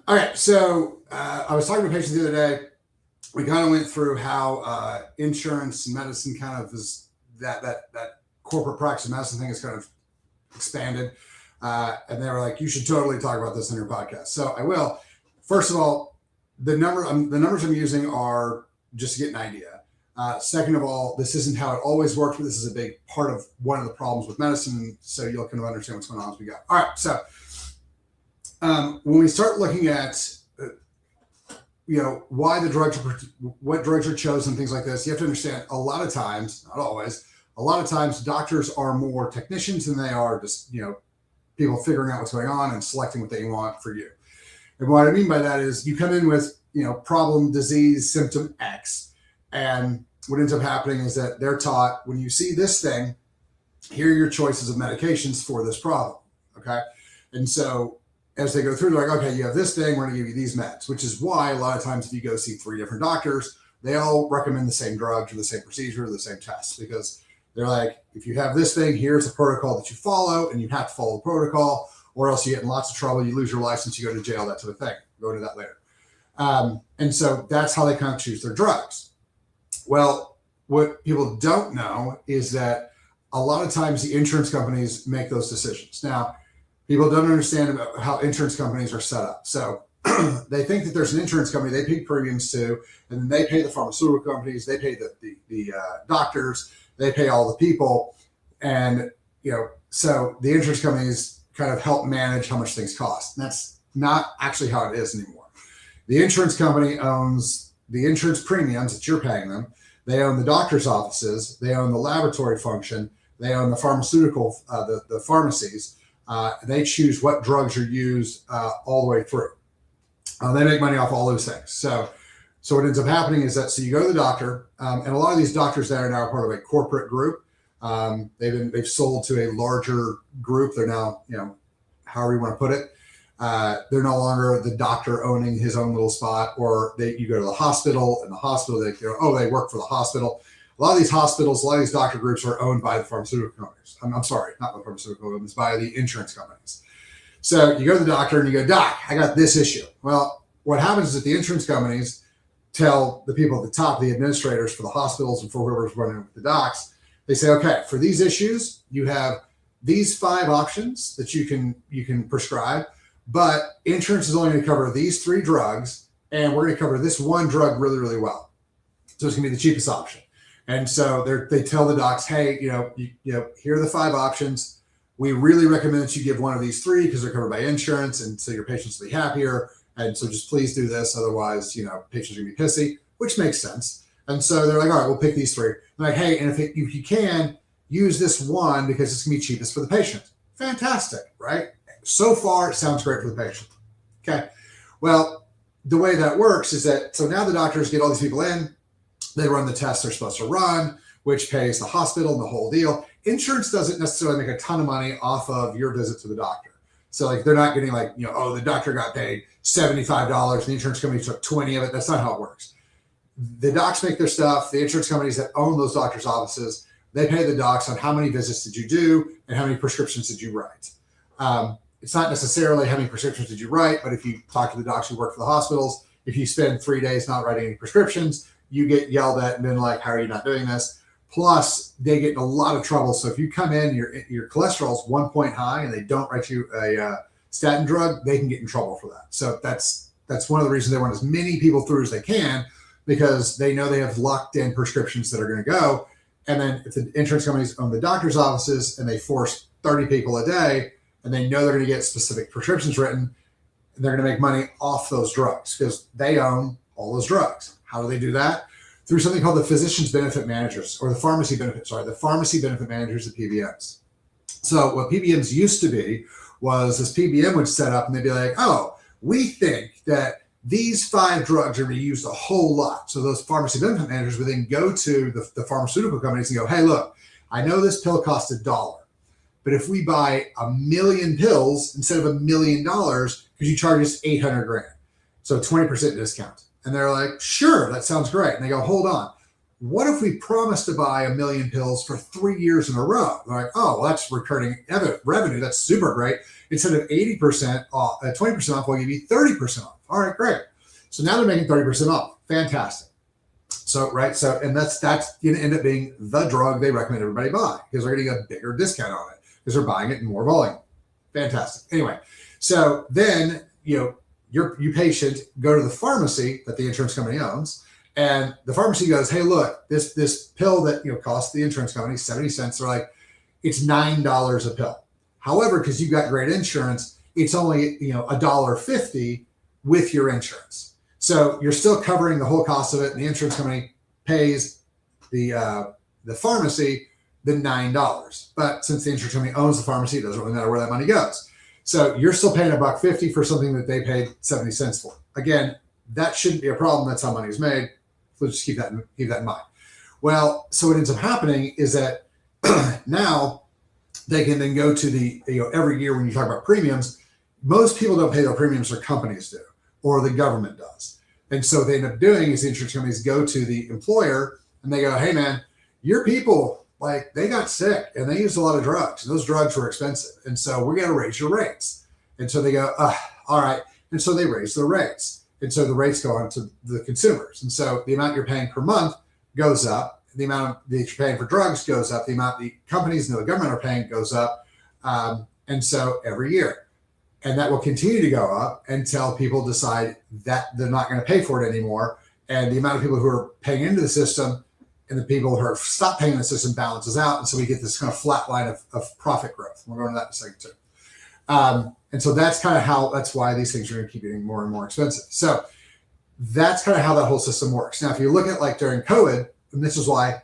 Okay, so I was talking to a patient the other day. We kind of went through how insurance and medicine kind of is that corporate practice of medicine thing is kind of expanded. And they were like, you should totally talk about this in your podcast. So I will. First of all, the numbers I'm using are just to get an idea. Second of all, this isn't how it always works, but this is a big part of one of the problems with medicine. So you'll kind of understand what's going on as we go. All right. So when we start looking at, why the drugs what drugs are chosen, things like this, you have to understand a lot of times, not always, a lot of times doctors are more technicians than they are just, people figuring out what's going on and selecting what they want for you. And what I mean by that is you come in with, problem, disease, symptom X. And what ends up happening is that they're taught, when you see this thing, here are your choices of medications for this problem. Okay. And so as they go through, they're like, okay, you have this thing, we're going to give you these meds, which is why a lot of times if you go see 3 different doctors, they all recommend the same drugs or the same procedure or the same tests, because they're like, if you have this thing, here's a protocol that you follow, and you have to follow the protocol, or else you get in lots of trouble, you lose your license, you go to jail, that sort of thing. Go into that later. And so that's how they kind of choose their drugs. Well, what people don't know is that a lot of times the insurance companies make those decisions. Now, people don't understand about how insurance companies are set up. So they think that there's an insurance company they pay premiums to, and then they pay the pharmaceutical companies, they pay the doctors, they pay all the people. And, so the insurance companies kind of help manage how much things cost. And that's not actually how it is anymore. The insurance company owns the insurance premiums that you're paying them. They own the doctor's offices. They own the laboratory function. They own the pharmaceutical, the pharmacies. They choose what drugs are used all the way through. They make money off all those things. So what ends up happening is that, so you go to the doctor, and a lot of these doctors that are now part of a corporate group. They've sold to a larger group. They're now, however you want to put it. They're no longer the doctor owning his own little spot, or you go to the hospital, and the hospital, they work for the hospital. A lot of these hospitals, a lot of these doctor groups are owned by the pharmaceutical companies. I'm sorry, not the pharmaceutical companies, by the insurance companies. So you go to the doctor and you go, doc, I got this issue. Well, what happens is that the insurance companies tell the people at the top, the administrators for the hospitals and for whoever's running with the docs, they say, okay, for these issues, you have these 5 options that you can prescribe, but insurance is only going to cover these 3 drugs, and we're going to cover this one drug really, really well. So it's going to be the cheapest option. And so they tell the docs, hey, here are the 5 options. We really recommend that you give one of these 3 because they're covered by insurance, and so your patients will be happier. And so just please do this. Otherwise, patients are going to be pissy, which makes sense. And so they're like, all right, we'll pick these 3. They're like, hey, and if you can, use this one because it's going to be cheapest for the patient. Fantastic, right? So far, it sounds great for the patient. Okay. Well, the way that works is that, so now the doctors get all these people in, they run the tests they're supposed to run, which pays the hospital and the whole deal. Insurance doesn't necessarily make a ton of money off of your visit to the doctor. So they're not getting the doctor got paid $75 and the insurance company took 20 of it. That's not how it works. The docs make their stuff. The insurance companies that own those doctors' offices, they pay the docs on how many visits did you do and how many prescriptions did you write. It's not necessarily how many prescriptions did you write, but if you talk to the docs who work for the hospitals, if you spend 3 days not writing any prescriptions, you get yelled at and been like, how are you not doing this? Plus, they get in a lot of trouble. So if you come in, your cholesterol's 1 point high and they don't write you a statin drug, they can get in trouble for that. So that's one of the reasons they want as many people through as they can, because they know they have locked in prescriptions that are going to go. And then if the insurance companies own the doctor's offices and they force 30 people a day, and they know they're going to get specific prescriptions written, they're going to make money off those drugs because they own all those drugs. How do they do that? Through something called the physician's benefit managers, or the pharmacy benefit managers, the PBMs. So what PBMs used to be was this PBM would set up and they'd be like, oh, we think that these 5 drugs are going to be used a whole lot. So those pharmacy benefit managers would then go to the pharmaceutical companies and go, hey, look, I know this pill costs $1, but if we buy 1 million pills instead of $1 million, could you charge us $800,000? So 20% discount. And they're like, sure, that sounds great. And they go, hold on. what if we promise to buy 1 million pills for 3 years in a row? They're like, oh, well, that's recurring revenue. That's super great. Instead of 80% off, 20% off, we'll give you 30% off. All right, great. So now they're making 30% off. Fantastic. So, right. So, and that's going to end up being the drug they recommend everybody buy because they're getting a bigger discount on it because they're buying it in more volume. Fantastic. Anyway, so then, you patient go to the pharmacy that the insurance company owns, and the pharmacy goes, hey, look, this pill that, costs the insurance company 70 cents. They're like, it's $9 a pill. However, because you've got great insurance, it's only, $1.50 with your insurance. So you're still covering the whole cost of it, and the insurance company pays the pharmacy the $9. But since the insurance company owns the pharmacy, it doesn't really matter where that money goes. So you're still paying $1.50 for something that they paid 70 cents for. Again, that shouldn't be a problem. That's how money is made. So just keep that in mind. Well, so what ends up happening is that now they can then go to the, every year when you talk about premiums, most people don't pay their premiums, their companies do, or the government does. And so what they end up doing is the insurance companies go to the employer and they go, hey man, your people, like, they got sick and they used a lot of drugs. And those drugs were expensive. And so we're going to raise your rates. And so they go, all right. And so they raise their rates. And so the rates go on to the consumers. And so the amount you're paying per month goes up. The amount that you're paying for drugs goes up. The amount the companies and the government are paying goes up. And so every year. And that will continue to go up until people decide that they're not going to pay for it anymore. And the amount of people who are paying into the system and the people who are stopped paying the system balances out. And so we get this kind of flat line of profit growth. We'll go into that in a second too. And so that's why these things are going to keep getting more and more expensive. So that's kind of how that whole system works. Now, if you look at like during COVID, and this is why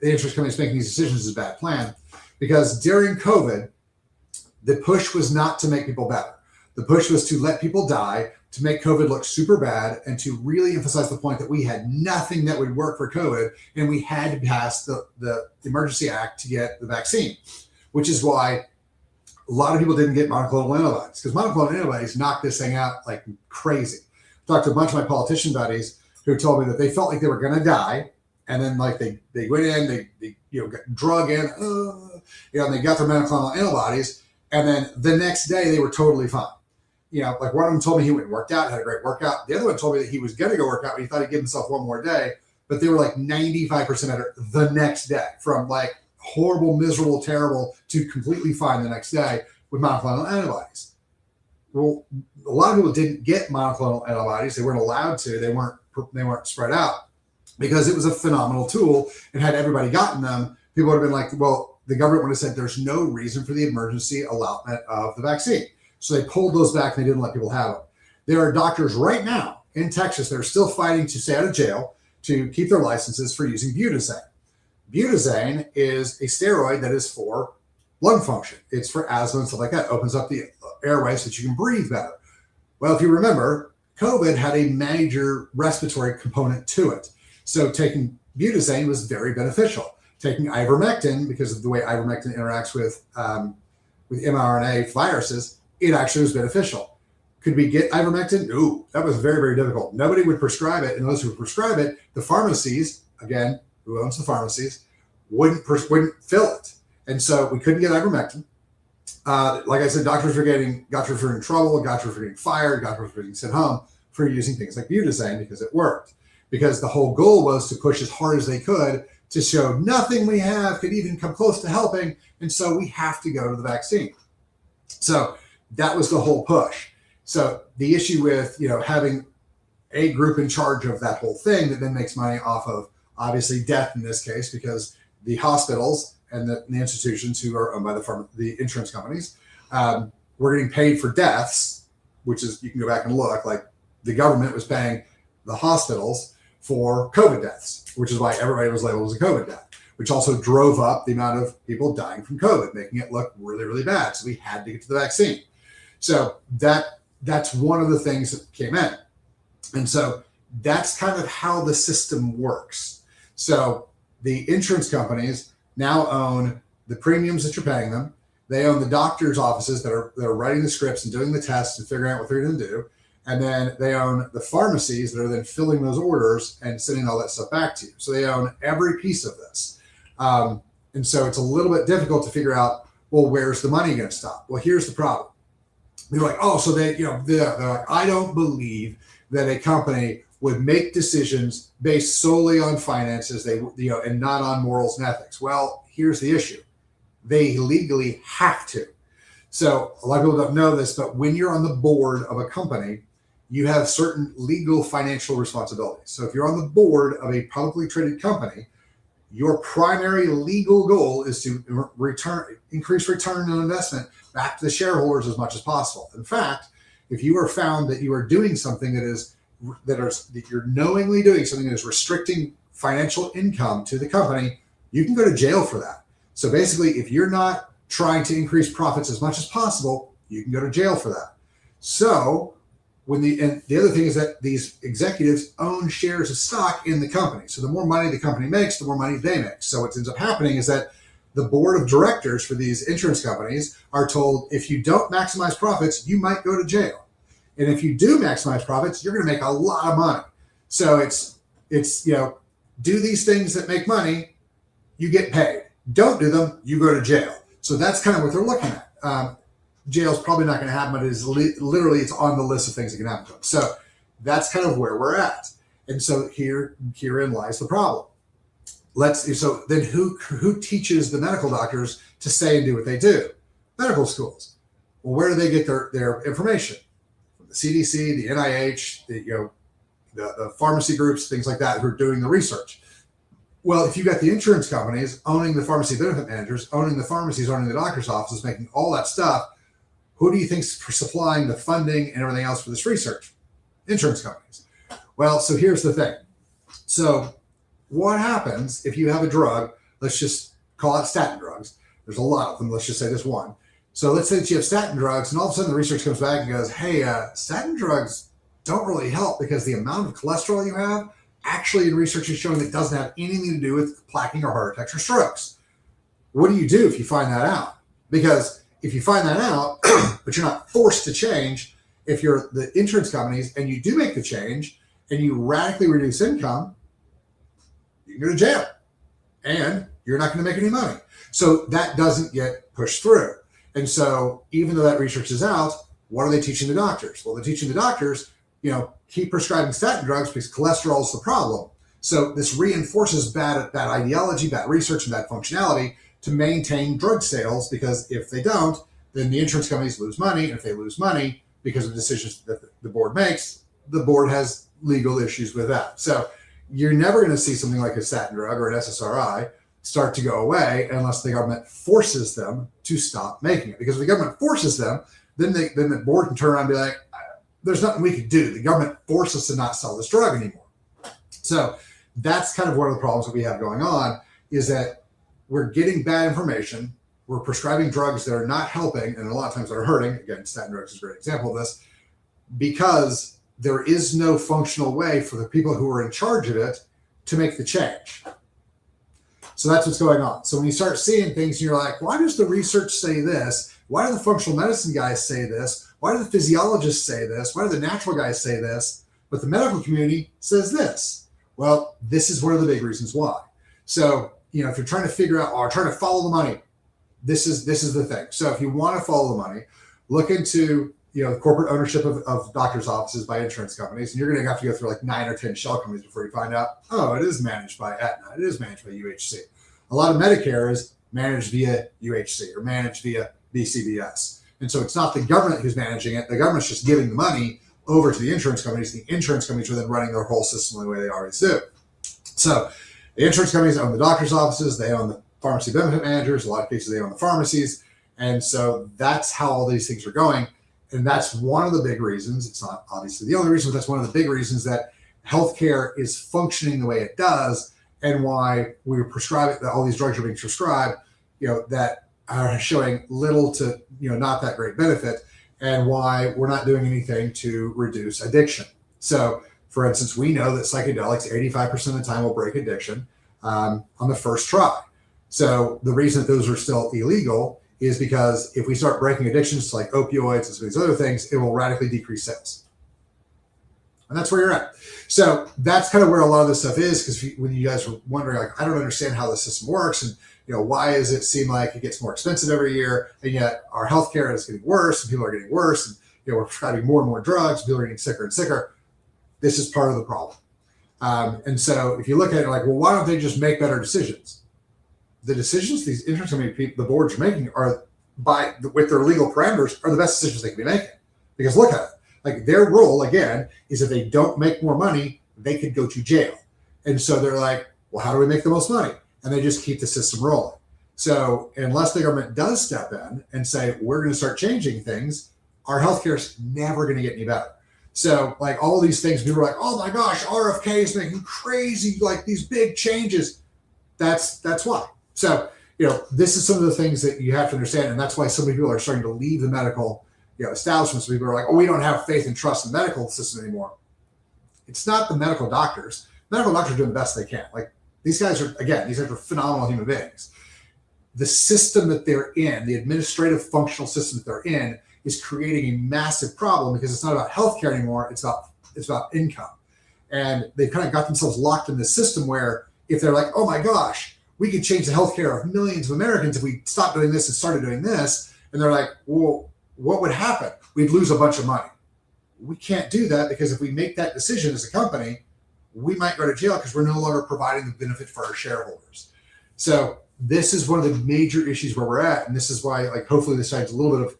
the insurance companies making these decisions is a bad plan, because during COVID, the push was not to make people better. The push was to let people die, to make COVID look super bad, and to really emphasize the point that we had nothing that would work for COVID, and we had to pass the Emergency Act to get the vaccine, which is why a lot of people didn't get monoclonal antibodies, because monoclonal antibodies knocked this thing out like crazy. I talked to a bunch of my politician buddies who told me that they felt like they were going to die, and then like they went in, they got drug in, and they got their monoclonal antibodies, and then the next day they were totally fine. Like one of them told me he went and worked out, had a great workout. The other one told me that he was going to go work out, but he thought he'd give himself one more day. But they were like 95% better the next day, from like horrible, miserable, terrible to completely fine the next day with monoclonal antibodies. Well, a lot of people didn't get monoclonal antibodies. They weren't allowed to. They weren't spread out because it was a phenomenal tool. And had everybody gotten them, people would have been like, well, the government would have said there's no reason for the emergency allotment of the vaccine. So they pulled those back and they didn't let people have them. There are doctors right now in Texas that are still fighting to stay out of jail to keep their licenses for using butazane. Butazane is a steroid that is for lung function. It's for asthma and stuff like that. It opens up the airways so that you can breathe better. Well, if you remember, COVID had a major respiratory component to it. So taking butazane was very beneficial. Taking ivermectin, because of the way ivermectin interacts with mRNA viruses, it actually was beneficial. Could we get ivermectin? No, that was very, very difficult. Nobody would prescribe it. And those who would prescribe it, the pharmacies, again, who owns the pharmacies, wouldn't fill it. And so we couldn't get ivermectin. Like I said, doctors were in trouble, doctors were getting fired, doctors were getting sent home for using things like butazane because it worked. Because the whole goal was to push as hard as they could to show nothing we have could even come close to helping. And so we have to go to the vaccine. So that was the whole push. So the issue with, having a group in charge of that whole thing that then makes money off of obviously death in this case, because the hospitals and the institutions who are owned by the insurance companies were getting paid for deaths, which is, you can go back and look, like the government was paying the hospitals for COVID deaths, which is why everybody was labeled as a COVID death, which also drove up the amount of people dying from COVID, making it look really, really bad. So we had to get to the vaccine. So that's one of the things that came in. And so that's kind of how the system works. So the insurance companies now own the premiums that you're paying them. They own the doctor's offices that are writing the scripts and doing the tests and figuring out what they're going to do. And then they own the pharmacies that are then filling those orders and sending all that stuff back to you. So they own every piece of this. And so it's a little bit difficult to figure out, well, where's the money going to stop? Well, here's the problem. They're like, oh, so they're like, I don't believe that a company would make decisions based solely on finances, and not on morals and ethics. Well, here's the issue. They legally have to. So a lot of people don't know this, but when you're on the board of a company, you have certain legal financial responsibilities. So if you're on the board of a publicly traded company, your primary legal goal is to increase return on investment back to the shareholders as much as possible. In fact, if you are found that you are doing something that you're knowingly doing something that is restricting financial income to the company, you can go to jail for that. So basically, if you're not trying to increase profits as much as possible, you can go to jail for that. So and the other thing is that these executives own shares of stock in the company. So the more money the company makes, the more money they make. So what ends up happening is that the board of directors for these insurance companies are told, if you don't maximize profits, you might go to jail. And if you do maximize profits, you're going to make a lot of money. So it's do these things that make money, you get paid. Don't do them, you go to jail. So that's kind of what they're looking at. Jail's probably not going to happen, but it's on the list of things that can happen to them. So that's kind of where we're at. And so herein lies the problem. So then who teaches the medical doctors to say and do what they do? Medical schools. Well, where do they get their information? From the CDC, the NIH, the pharmacy groups, things like that, who are doing the research. Well, if you've got the insurance companies owning the pharmacy benefit managers, owning the pharmacies, owning the doctor's offices, making all that stuff, who do you think's supplying the funding and everything else for this research? Insurance companies. Well, so here's the thing. So what happens if you have a drug? Let's just call it statin drugs. There's a lot of them. Let's just say this one. So let's say that you have statin drugs, and all of a sudden the research comes back and goes, hey, statin drugs don't really help because the amount of cholesterol you have actually in research is showing that it doesn't have anything to do with plaquing or heart attacks or strokes. What do you do if you find that out? Because if you find that out, but you're not forced to change, if you're the insurance companies and you do make the change and you radically reduce income, you can go to jail and you're not going to make any money. So that doesn't get pushed through. And so even though that research is out, what are they teaching the doctors? Well, they're teaching the doctors, keep prescribing statin drugs because cholesterol is the problem. So this reinforces bad ideology, bad research, and bad functionality to maintain drug sales, because if they don't, then the insurance companies lose money. And if they lose money because of decisions that the board makes, the board has legal issues with that. So you're never going to see something like a statin drug or an SSRI start to go away unless the government forces them to stop making it. Because if the government forces them, then the board can turn around and be like, there's nothing we can do. The government forced us to not sell this drug anymore. So that's kind of one of the problems that we have going on, is that we're getting bad information. We're prescribing drugs that are not helping, and a lot of times they're hurting. Again, statin drugs is a great example of this, because there is no functional way for the people who are in charge of it to make the change. So that's what's going on. So when you start seeing things and you're like, why does the research say this? Why do the functional medicine guys say this? Why do the physiologists say this? Why do the natural guys say this? But the medical community says this. Well, this is one of the big reasons why. So, if you're trying to figure out or trying to follow the money, this is the thing. So if you want to follow the money, look into the corporate ownership of doctors' offices by insurance companies, and you're going to have to go through like 9 or 10 shell companies before you find out, oh, it is managed by Aetna, it is managed by UHC. A lot of Medicare is managed via UHC or managed via BCBS, and so it's not the government who's managing it. The government's just giving the money over to the insurance companies. The insurance companies are then running their whole system the way they always do. So the insurance companies own the doctor's offices, they own the pharmacy benefit managers, a lot of cases they own the pharmacies. And so that's how all these things are going. And that's one of the big reasons. It's not obviously the only reason, but that's one of the big reasons that healthcare is functioning the way it does, and why we're prescribing, that all these drugs are being prescribed, that are showing little to, not that great benefit, and why we're not doing anything to reduce addiction. So for instance, we know that psychedelics 85% of the time will break addiction on the first try. So the reason that those are still illegal is because if we start breaking addictions like opioids and some of these other things, it will radically decrease sales. And that's where you're at. So that's kind of where a lot of this stuff is, because when you guys were wondering, like, I don't understand how the system works, and why does it seem like it gets more expensive every year, and yet our healthcare is getting worse, and people are getting worse, and we're prescribing more and more drugs, people are getting sicker and sicker. This is part of the problem. And so if you look at it like, well, why don't they just make better decisions? The decisions these insurance company people, the boards are making, are with their legal parameters, are the best decisions they can be making. Because look at it, like their rule again is if they don't make more money, they could go to jail. And so they're like, well, how do we make the most money? And they just keep the system rolling. So unless the government does step in and say, we're going to start changing things, our healthcare is never going to get any better. So like all these things, people are like, oh my gosh, RFK is making crazy, like these big changes. That's why. So, this is some of the things that you have to understand. And that's why so many people are starting to leave the medical establishments. People are like, oh, we don't have faith and trust in the medical system anymore. It's not the medical doctors. Medical doctors are doing the best they can. Like these guys are phenomenal human beings. The system that they're in, the administrative functional system that they're in, is creating a massive problem because it's not about healthcare anymore. It's about income. And they've kind of got themselves locked in this system where if they're like, oh my gosh, we could change the healthcare of millions of Americans if we stopped doing this and started doing this. And they're like, well, what would happen? We'd lose a bunch of money. We can't do that because if we make that decision as a company, we might go to jail because we're no longer providing the benefit for our shareholders. So this is one of the major issues where we're at. And this is why, like, hopefully this adds a little bit of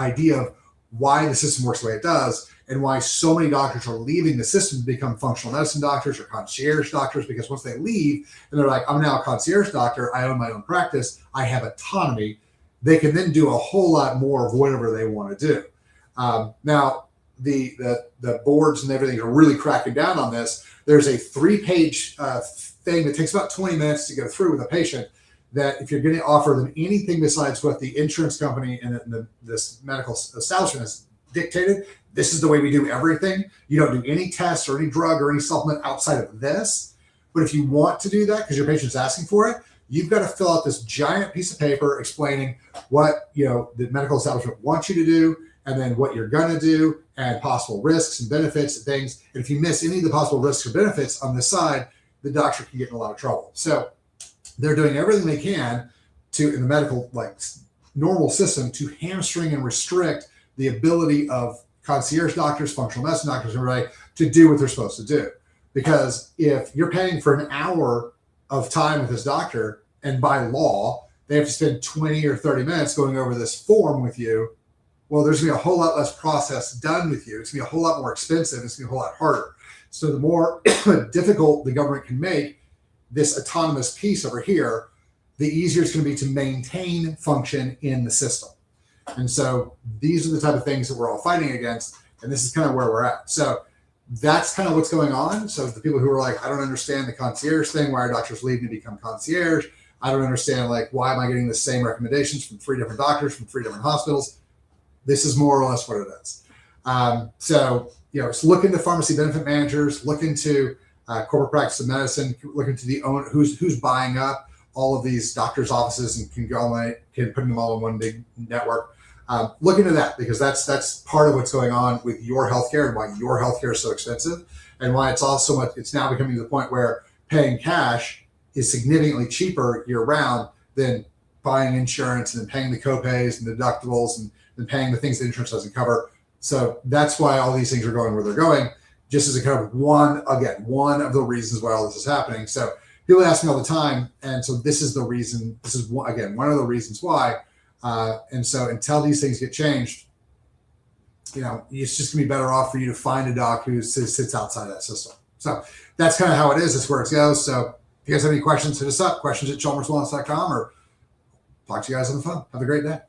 idea of why the system works the way it does and why so many doctors are leaving the system to become functional medicine doctors or concierge doctors, because once they leave and they're like, I'm now a concierge doctor, I own my own practice, I have autonomy, they can then do a whole lot more of whatever they want to do. Now, the boards and everything are really cracking down on this. There's a 3-page thing that takes about 20 minutes to go through with a patient, that if you're going to offer them anything besides what the insurance company and this medical establishment has dictated, this is the way we do everything. You don't do any tests or any drug or any supplement outside of this. But if you want to do that because your patient's asking for it, you've got to fill out this giant piece of paper explaining what the medical establishment wants you to do, and then what you're going to do, and possible risks and benefits and things. And if you miss any of the possible risks or benefits on this side, the doctor can get in a lot of trouble. So they're doing everything they can in the medical, like normal system, to hamstring and restrict the ability of concierge doctors, functional medicine doctors, and everybody to do what they're supposed to do. Because if you're paying for an hour of time with this doctor, and by law, they have to spend 20 or 30 minutes going over this form with you, well, there's going to be a whole lot less process done with you. It's going to be a whole lot more expensive. It's going to be a whole lot harder. So the more difficult the government can make this autonomous piece over here, the easier it's going to be to maintain function in the system. And so these are the type of things that we're all fighting against. And this is kind of where we're at. So that's kind of what's going on. So the people who are like, I don't understand the concierge thing, why are doctors leaving to become concierge? I don't understand, like, why am I getting the same recommendations from 3 different doctors from 3 different hospitals? This is more or less what it is. So it's look into pharmacy benefit managers, look into corporate practice of medicine, look into the owner who's buying up all of these doctors' offices and can put them all in one big network. Look into that, because that's part of what's going on with your healthcare and why your healthcare is so expensive, and why it's now becoming to the point where paying cash is significantly cheaper year round than buying insurance and then paying the copays and deductibles and then paying the things that insurance doesn't cover. So that's why all these things are going where they're going, just as a kind of one of the reasons why all this is happening. So people ask me all the time, and so this is the reason. This is one of the reasons why. And so until these things get changed, it's just gonna be better off for you to find a doc who sits outside that system. So that's kind of how it is. That's where it goes. So if you guys have any questions, hit us up, questions@chalmerswellness.com, or talk to you guys on the phone. Have a great day.